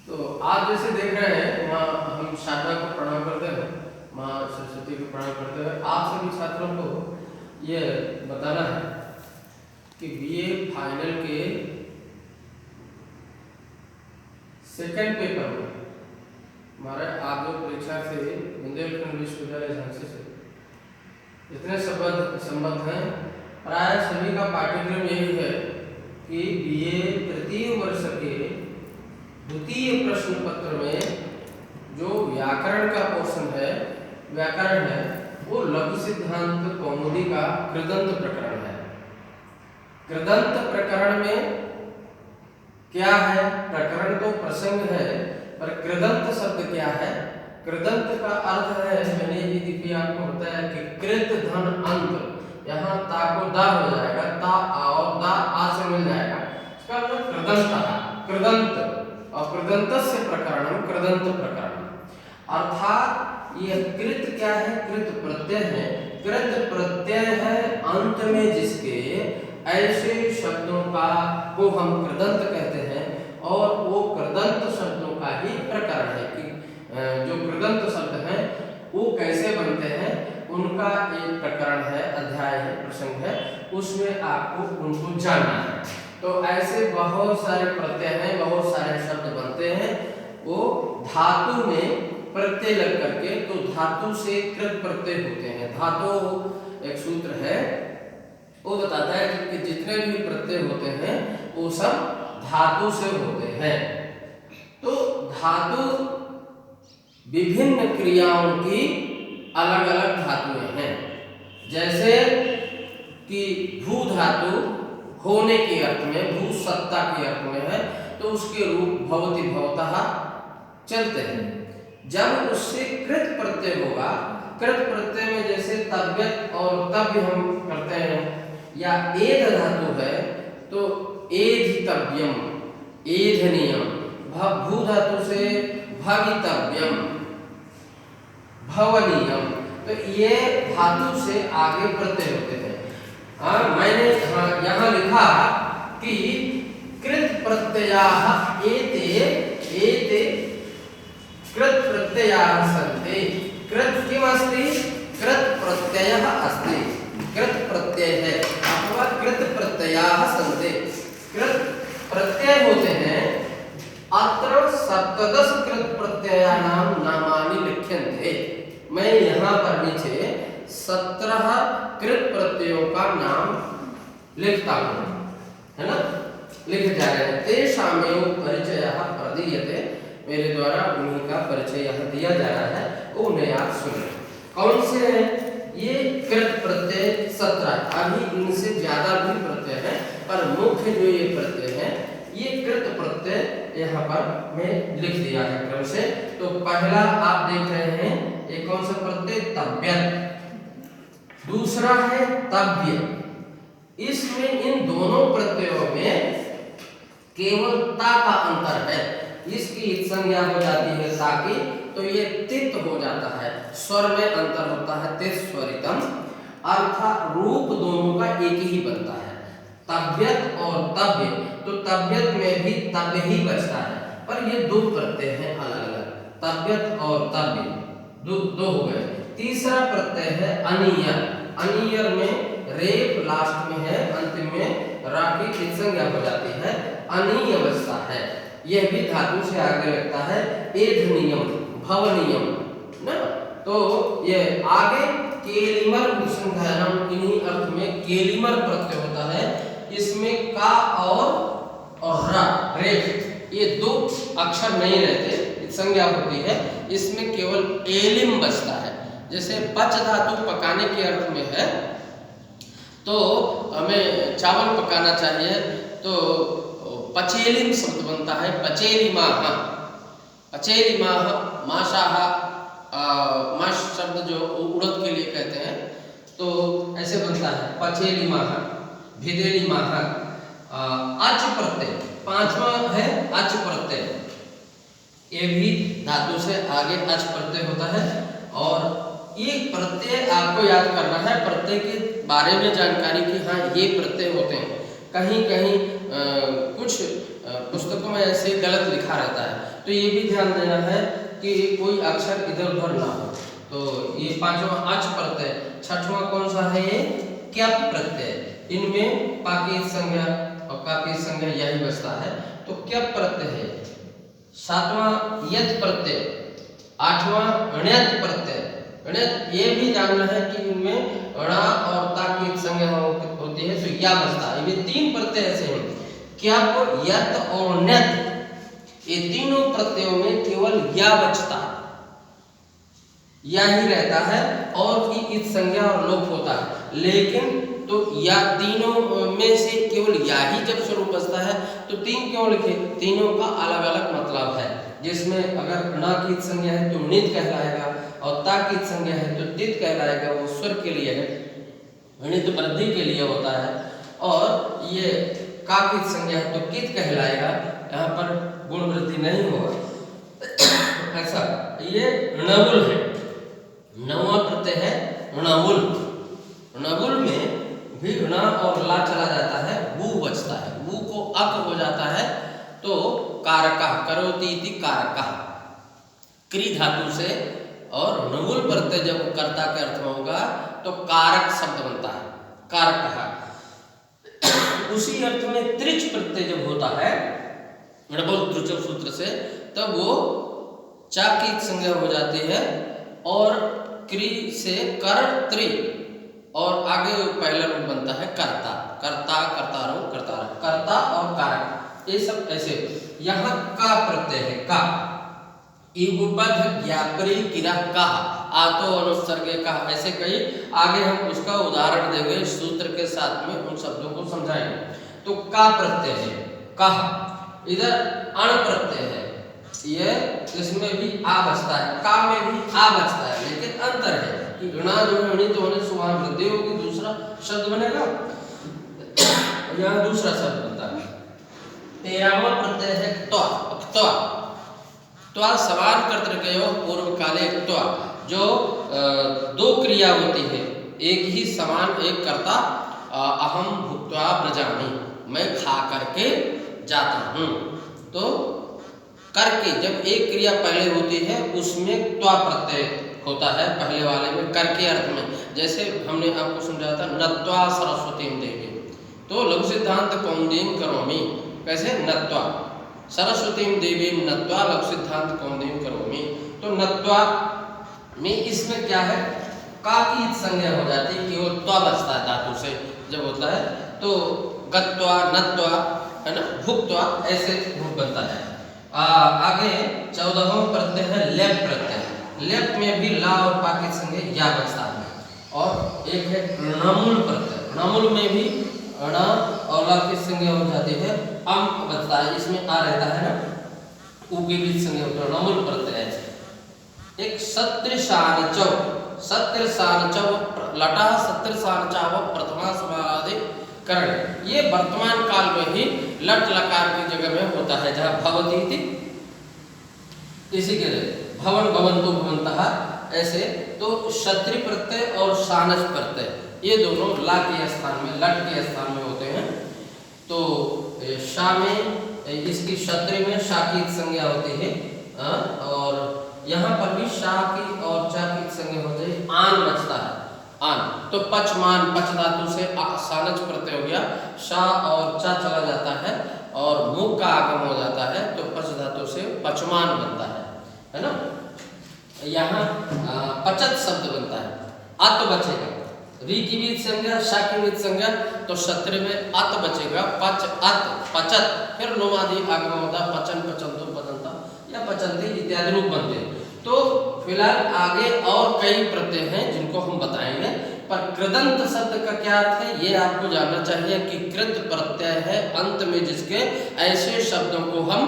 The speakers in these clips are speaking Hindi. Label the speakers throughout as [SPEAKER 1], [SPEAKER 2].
[SPEAKER 1] तो आप जैसे देख रहे हैं वहाँ हम शारदा को प्रणाम करते हैं, माँ सरस्वती को प्रणाम करते हैं। आप सभी छात्रों को ये बताना है कि बीए फाइनल के सेकंड पेपर में हमारे आप जो परीक्षा से बुंदेलखंड विश्वविद्यालय झांसी से जितने संबद्ध हैं, प्राय सभी का पाठ्यक्रम यही है कि बीए तृतीय वर्ष के द्वितीय प्रश्न पत्र में जो व्याकरण का पोर्शन है, व्याकरण है, वो लघु सिद्धांत कौमुदी का कृदंत प्रकरण है। कृदंत प्रकरण में क्या है? प्रकरण तो प्रसंग है, पर कृदंत शब्द क्या है? कृदंत का अर्थ है, मैंने ये देखिए आपको बताया कि कृत धन अंत, यहाँ ता को दा हो जाएगा, ता और दा आ से मिल जाएगा, इसका मतलब कृदंत है। कृदंत और कृदंत से प्रकरण कृदंत प्रकरण, अर्थात ये कृत क्या है? कृत प्रत्यय है। कृत प्रत्यय है अंत में जिसके ऐसे शब्दों का को हम कृदंत कहते हैं, और वो कृदंत शब्दों का ही प्रकरण है कि जो कृदंत शब्द हैं वो कैसे बनते हैं, उनका एक प्रकरण है, अध्याय है, प्रसंग है, उसमें आपको उनको जानना है। तो ऐसे बहुत सारे प्रत्यय हैं, बहुत सारे शब्द बनते हैं, वो धातु में प्रत्यय लग करके, तो धातु से कृत प्रत्यय होते हैं। धातु एक सूत्र है, वो बताता है कि जितने भी प्रत्यय होते हैं वो सब धातु से होते हैं। तो धातु विभिन्न क्रियाओं की अलग अलग धातुएं हैं। जैसे कि भू धातु होने के अर्थ में, भू सत्ता के अर्थ में है, तो उसके रूप भवति भवतः चलते हैं। जब उससे कृत प्रत्यय होगा, कृत प्रत्यय में जैसे तव्यत और तव्य हम करते हैं, या एध धातु है तो एधितव्यम, एधनीयम, भू धातु से भवितव्यम, भवनीयम, तो ये धातु से आगे प्रत्यय होते हैं। मैंने यहाँ लिखा कि कृत प्रत्ययाः एते एते कृत प्रत्ययाः सन्ति। कृत किम अस्ति? कृत प्रत्ययः अस्ति, कृत प्रत्यय है अथवा कृत प्रत्ययाः सन्ति। कृत प्रत्यय होते हैं। अत्र सप्तदश कृत प्रत्ययानां नामानि लिख्यन्ते। मैं यहाँ पर नीचे 17 कृत प्रत्ययों का नाम लिखता हूँ, है ना, लिख जा रहे हैं। तेषामेव परिचयः प्रदीयते, मेरे द्वारा उन्हीं का परिचय यहाँ दिया जा रहा है, उन्हें आप सुनें। कौन से हैं ये कृत प्रत्यय? 17। अभी इनसे ज्यादा भी प्रत्यय है, पर मुख्य जो ये प्रत्यय है, ये कृत प्रत्यय यहाँ पर मैं लिख दिया है क्रम से। तो पहला आप देख रहे हैं, ये कौन सा प्रत्यय? तव्यत। दूसरा है तव्य। इसमें इन दोनों प्रत्ययों में केवल ता का अंतर है। इसकी संज्ञा हो जाती है ता की, तो ये तित हो जाता है, स्वर में अंतर होता है, तित स्वरितम, अर्थात रूप दोनों का एक ही बनता है, तव्यत और तव्य। तो तव्यत में भी तव्य ही बचता है, पर ये दो प्रत्यय हैं अलग अलग, तव्यत और तव्य दो हो गए। तीसरा प्रत्यय है अनियर। अनियर में रेप लास्ट में है, अंतिम में रा की संज्ञा हो जाती है, अनीय बचता है। यह भी धातु से आगे लगता है, एधनीयम, भवनीयम ना। तो ये आगे केलिमर उपसंधानम, इन्हीं अर्थ में केलिमर प्रत्यय होता है। इसमें का और रा, रेफ, ये दो अक्षर नहीं रहते, संज्ञा होती है, इसमें केवल एलिम बचता है। जैसे पच धातु पकाने के अर्थ में है, तो हमें चावल पकाना चाहिए, तो पचेलिम शब्द बनता है, पचेलिमाः, पचेलिमाः, माशाः, माश शब्द जो उड़द के लिए कहते हैं, तो ऐसे बनता है पचेलिमाः, भिदेलिमाः। अच प्रत्यय पांचवा है, अच प्रत्यय, ये भी धातु से आगे अच प्रत्यय होता है। और ये प्रत्यय आपको याद करना है, प्रत्यय के बारे में जानकारी कि हाँ ये प्रत्यय होते हैं। कहीं कहीं कुछ पुस्तकों में ऐसे गलत लिखा रहता है, तो ये भी ध्यान देना है कि कोई अक्षर इधर उधर ना हो। तो ये पांचवा अच प्रत्यय। छठवां कौन सा है? ये क्यप प्रत्यय। इनमें पाकी संज्ञा और काकी संज्ञा यही बचता है, तो क्यप प्रत्यय है। सातवां यत प्रत्यय। आठवां अण्यत प्रत्यय। अण्यत ये भी जानना है कि इनमें अणा और ता की संज्ञा होती है, तो या बचता है। ये तीन प्रत्यय ऐसे हैं, क्यप, यत और ण्यत, ये तीनों प्रत्ययों में केवल या बचता है, या ही रहता है और की इत संज्ञा और लोप होता है। लेकिन तो या तीनों में से केवल या ही जब स्वरूप बचता है, तो तीन क्यों लिखे? तीनों का अलग अलग मतलब है, जिसमें अगर ण की इत संज्ञा है तो नित कहलाएगा, और ता की इत संज्ञा है तो तित कहलाएगा, वो स्वर के लिए है, नित वृद्धि के लिए होता है। और ये का की इत संज्ञा है तो कित कहलाएगा, यहाँ पर गुण वृद्धि नहीं होगा। ऐसा ये णवुल है, नौवां प्रत्यय है णवुल। णवुल में भी ण और ला चला जाता है, वु बचता है, वु को अक हो जाता है, तो कारका, करोति इति कारका, क्री धातु से। और णवुल प्रत्यय जब कर्ता के अर्थ में होगा तो कारक शब्द बनता है, कारक। उसी अर्थ में त्रिच प्रत्यय जब होता है णवुल त्रिच सूत्र से, तब वो चा की संज्ञा हो जाती है, और क्री से कर त्रि, और आगे पहला रूप बनता है कर्ता, कर्ता, कर्तारो, कर्तारा, कर्ता और कारक, ये सब ऐसे। यहाँ का प्रत्यय है, का, इगुपध ज्ञापरी किरा का, आतो अनुसर्गे का, ऐसे कई आगे हम उसका उदाहरण देंगे सूत्र के साथ में, उन शब्दों को समझाएंगे। तो का प्रत्यय है, का। इधर अण प्रत्यय है, ये इसमें भी आ बचता है, का में भी आ बचता है, लेकिन अंतर है कि ऋणा जो है ऋणित होने से वहां वृद्धि होगी, दूसरा शब्द बनेगा, यहाँ दूसरा शब्द बनता है। 13वां प्रत्यय है त्वा। त्वा, त्वा समान कर्तृकयोः पूर्व काले त्वा, जो दो क्रिया होती है, एक ही समान, एक कर्ता, अहम भुक्त्वा ब्रजामि, मैं खा करके जाता हूँ। तो करके जब एक क्रिया पहले होती है उसमें त्वा प्रत्यय होता है, पहले वाले में कर के अर्थ में। जैसे हमने आपको समझाया था नत्वा सरस्वतीं देवी, तो लघु सिद्धांत कौमुदीं करोमि, कैसे? नत्वा सरस्वतीं देवीं नत्वा लघु सिद्धांत कौमुदीं करोमि। तो नत्वा में इसमें क्या है? का की संज्ञा हो जाती है, केवल त्वा बचता है धातु से जब होता है, तो गत्वा, नत्वा, है ना, भुक्त्वा, ऐसे रूप बनता है। आगे 14वां प्रत्यय है लेप प्रत्यय। लेप में भी ला और पा के संगे या बचता है। और एक है णमुल प्रत्यय। णमुल में भी ण और ला की संज्ञा हो जाती है, अम बचता है, इसमें आ रहता है ना, उ के बीच संज्ञा होता है, णमुल प्रत्यय है। एक सत्रिशानचौ, सत्रिशानचौ लटा सत्रिशानचाव प्रथमा समानादि करण, ये वर्तमान काल में ही लट लकार की जगह में होता है, जहाँ भवती थी, इसी के लिए भवन, भवंतो, भवंतः, ऐसे। तो क्षत्रि प्रत्यय और शानच प्रत्यय ये दोनों ला के स्थान में, लट के स्थान में होते हैं। तो शा में, इसकी क्षत्रि में शा की संज्ञा होती है, और यहाँ पर भी शा की और चा की संज्ञा हो जाए, आन बचता है, आन। तो पचमान, पच धातु से सानच प्रत्यय हो गया, शा और चा चला जाता है और मुख का आगम हो जाता है, तो पच धातु से पचमान बनता है ना। यहाँ पचत शब्द बनता है, अत बचेगा, री की भी संज्ञा, शा की भी संज्ञा, तो क्षत्रि में अत बचेगा, पच, अत, पचत, फिर लोमादि आगम होता है, पचन, पचंतो, पचंता या पचंती इत्यादि रूप बनते हैं। तो फिलहाल आगे और कई प्रत्यय हैं जिनको हम बताएंगे, पर कृदंत शब्द का क्या अर्थ है ये आपको जानना चाहिए कि कृत प्रत्यय है अंत में जिसके, ऐसे शब्दों को हम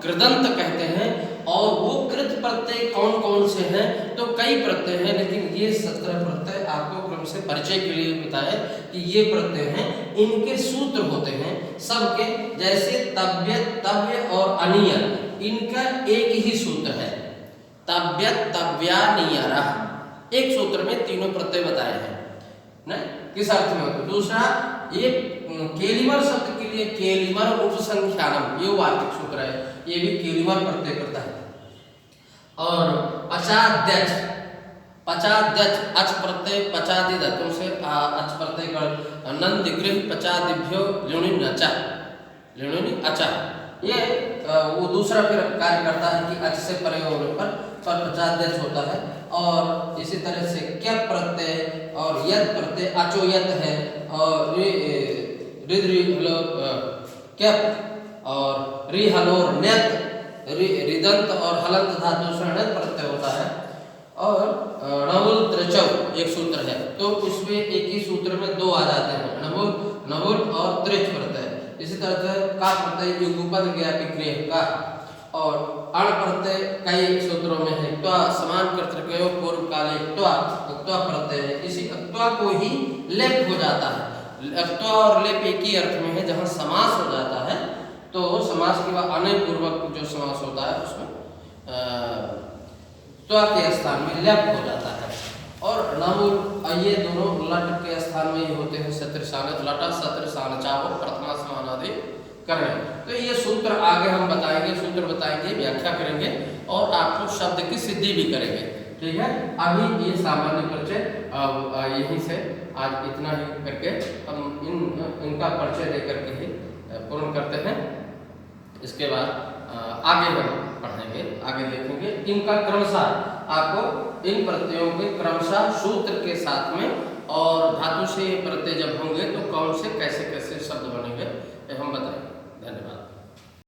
[SPEAKER 1] कृदंत कहते हैं। और वो कृत प्रत्यय कौन कौन से हैं? तो कई प्रत्यय हैं, लेकिन ये 17 प्रत्यय आपको क्रम से परिचय के लिए बताया कि ये प्रत्यय हैं, इनके सूत्र होते हैं सबके, जैसे तव्य, तव्य और अनिय, इनका एक ही सूत्र है, तव्य, तव्या, नियरा, एक सूत्र में तीनों प्रत्यय बताए हैं ना, किस अर्थ में होते। दूसरा, ये केलिमर शब्द की के लिए केलिमर उपसंख्यानम ये वार्तिक सूत्र है, ये भी केलिमर प्रत्यय करता है। और अचाद्यच, पचाद्यच अच प्रत्यय पचादि धातु से अच प्रत्यय कर नंदिगृह पचादिभ्यो लुणि नचा लुणि अचा, ये वो दूसरा फिर कार्य करता है कि अच से परे होने पर पचाद्यच होता है। और इसी तरह से क्या प्रत्यय और यद प्रत्यय अचोयत है, और कैप और रि हलोर नेत रिदंत और हलंत धातु से णत प्रत्यय होता है। और नवुल त्रिचौ एक सूत्र है, तो उसमें एक ही सूत्र में दो आ जाते हैं, नवुल और त्रिच प्रत्यय। इसी तरह से का प्रत्यय युगपद गया विक्रिय का, और अण प्रत्यय कई सूत्रों में है। त्वा समान कर्तृक पूर्व काले त्वा प्रत्यय है, इसी त्वा को ही लेप हो जाता है। त्वा और लेप एक ही अर्थ में है, जहाँ समास हो जाता है तो समास के बाद अनय पूर्वक जो समास होता है उसमें त्वा के स्थान में लेप हो जाता है। और नवुल ये दोनों लट के स्थान में ही होते हैं, सत्रिशान लटा सत्रिशान चाहो प्रथमा समान आदि करें। तो ये सूत्र आगे हम बताएंगे, सूत्र बताएंगे, व्याख्या करेंगे और आपको शब्द की सिद्धि भी करेंगे, ठीक है। अभी ये सामान्य परिचय यहीं से आज इतना ही करके हम इनका परिचय देकर के ही पूर्ण करते हैं। इसके बाद आगे हम पढ़ेंगे, आगे देखेंगे इनका क्रमशः आपको इन प्रत्ययों के क्रमशः सूत्र के साथ में, और धातु से प्रत्यय जब होंगे तो कौन से कैसे कैसे शब्द बनेंगे हम बताएंगे।